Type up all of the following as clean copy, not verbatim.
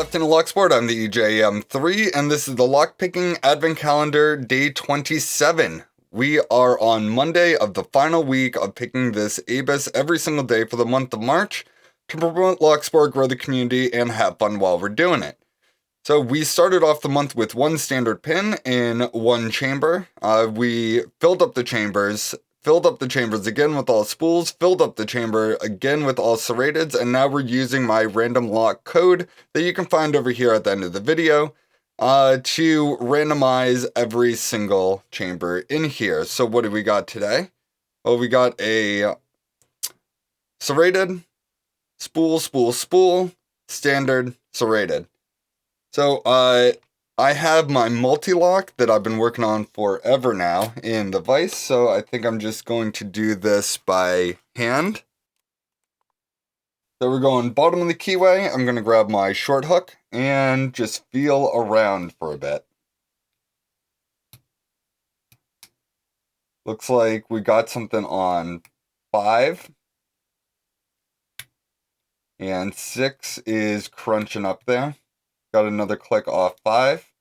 Afternoon Locksport. I'm the EJM3, and this is the Lockpicking Advent Calendar Day 27. We are on Monday of the final week of picking this ABIS every single day for the month of March to promote Locksport, grow the community, and have fun while we're doing it. So we started off the month with one standard pin in one chamber. We filled up the chambers again with all spools, filled up the chamber again with all serrateds, and now we're using my random lock code that you can find over here at the end of the video to randomize every single chamber in here. So what do we got today? Well, we got a serrated, spool, spool, spool, standard, serrated. So I have my multi-lock that I've been working on forever now in the vise, so I think I'm just going to do this by hand. So we're going bottom of the keyway. I'm going to grab my short hook and just feel around for a bit. Looks like we got something on 5. And 6 is crunching up there. Got another click off 5.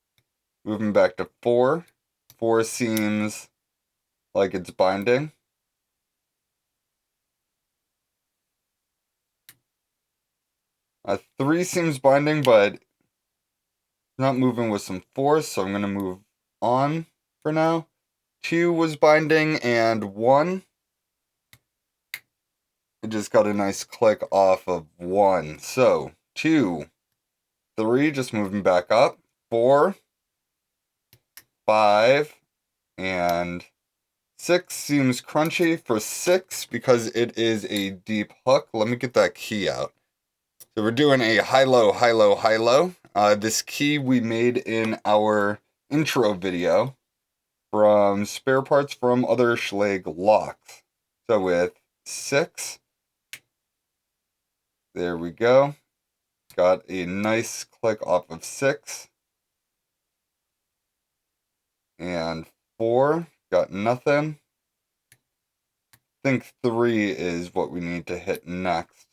Moving back to 4. 4 seems like it's binding. A 3 seems binding, but not moving with some force, so I'm going to move on for now. 2 was binding, and 1. It just got a nice click off of 1. So, 2, 3, just moving back up. 4, 5, and 6 seems crunchy for 6 because it is a deep hook. Let me get that key out. So we're doing a high-low, high-low, high-low. This key we made in our intro video from spare parts from other Schlage locks. So with 6, there we go. Got a nice click off of 6. And 4, got nothing. I think 3 is what we need to hit next.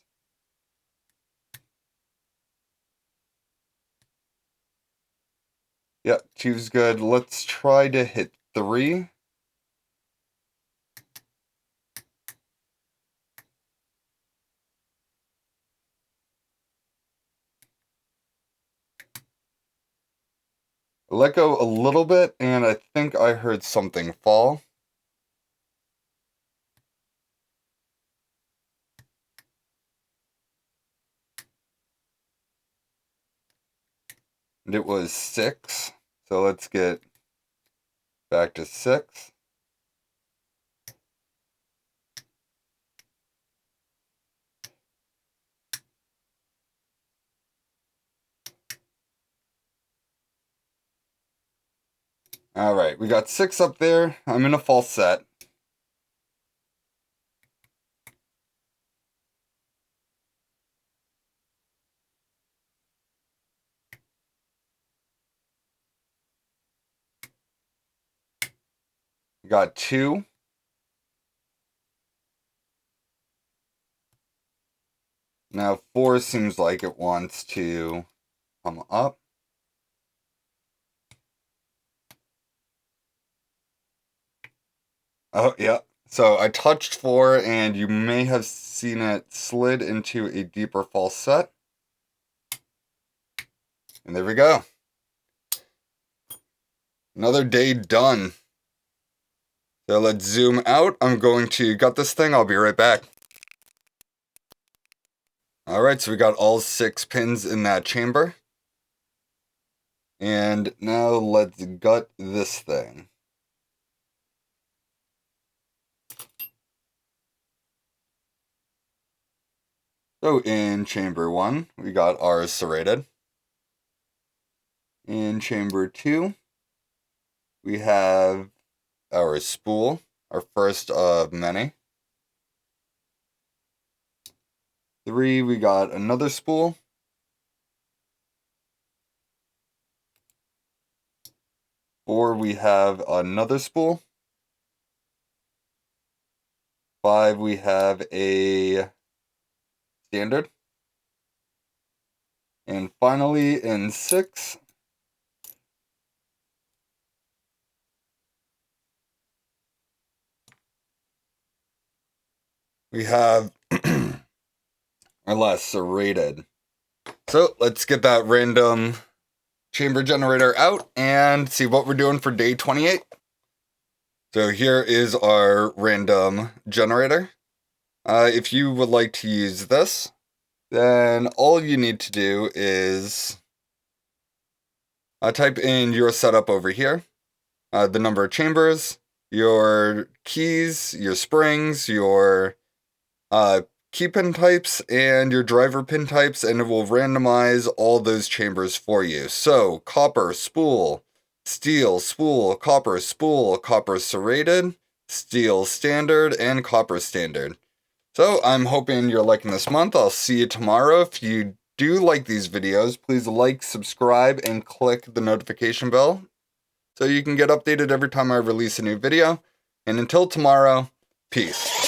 Yep, 2's good. Let's try to hit 3. I let go a little bit, and I think I heard something fall. And it was 6. So let's get back to 6. Alright, we got 6 up there. I'm in a false set. Got 2. Now 4 seems like it wants to come up. Oh, yeah. So I touched 4, and you may have seen it slid into a deeper false set. And there we go. Another day done. So let's zoom out. I'm going to gut this thing. I'll be right back. Alright, so we got all 6 pins in that chamber. And now let's gut this thing. So in chamber 1, we got our serrated. In chamber 2, we have our spool, our first of many. 3, we got another spool. 4, we have another spool. 5, we have a standard. And finally, in 6, we have our last serrated. So let's get that random chamber generator out and see what we're doing for day 28. So here is our random generator. If you would like to use this, then all you need to do is type in your setup over here, the number of chambers, your keys, your springs, your key pin types, and your driver pin types, and it will randomize all those chambers for you. So copper, spool, steel, spool, copper serrated, steel standard, and copper standard. So I'm hoping you're liking this month. I'll see you tomorrow. If you do like these videos, please like, subscribe, and click the notification bell so you can get updated every time I release a new video. And until tomorrow, peace.